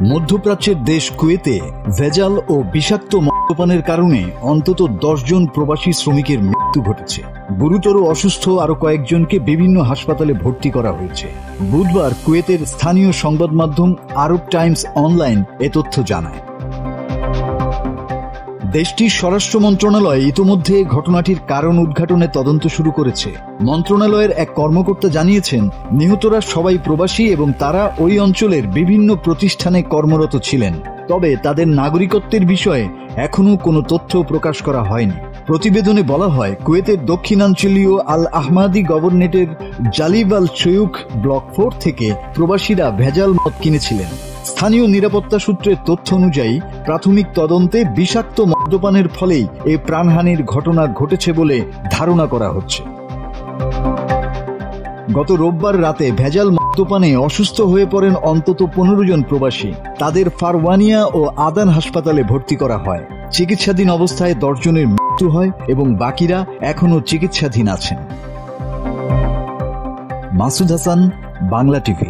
মধ্যপ্রাচ্যের দেশ কুয়েতে ভেজাল ও বিষাক্ত মদ্যপানের কারণে অন্তত 10 জন প্রবাসী শ্রমিকের মৃত্যু ঘটেছে। গুরুতর অসুস্থ আরো কয়েকজনকে বিভিন্ন হাসপাতালে ভর্তি করা হয়েছে। বুধবার কুয়েতের স্থানীয় সংবাদ মাধ্যম আরব টাইমস অনলাইন এ তথ্য জানায়। দেশটির স্বরাষ্ট্র মন্ত্রণালয় ইতোমধ্যে ঘটনাটির কারণ উদ্ঘাটনে তদন্ত শুরু করেছে। মন্ত্রণালয়ের এক কর্মকর্তা জানিয়েছেন, নিহতরা সবাই প্রবাসী এবং তারা ওই অঞ্চলের বিভিন্ন প্রতিষ্ঠানে কর্মরত ছিলেন। তবে তাদের নাগরিকত্বের বিষয়ে এখনো কোনো তথ্য প্রকাশ করা হয়নি। প্রতিবেদনে বলা হয়, কুয়েতের দক্ষিণাঞ্চলীয় আল আহমাদি গভর্নরেটের জালিব আল শয়ুখ ব্লক 4 থেকে প্রবাসীরা ভেজাল মদ কিনেছিলেন। স্থানীয় নিরাপত্তা সূত্রের তথ্য অনুযায়ী প্রাথমিক তদন্তে বিষাক্ত মদ্যপানের ফলেই এই প্রাণহানির ঘটনা ঘটেছে বলে ধারণা করা হচ্ছে। গত রোববার রাতে ভেজাল মদ্যপানে অসুস্থ হয়ে পড়েন অন্তত 15 জন প্রবাসী। তাদের ফারওয়ানিয়া ও আদান হাসপাতালে ভর্তি করা হয়। চিকিৎসাধীন অবস্থায় 10 জনের মৃত্যু হয় এবং বাকিরা এখনো চিকিৎসাধীন আছেন। মাসুদ হাসান, বাংলা টিভি।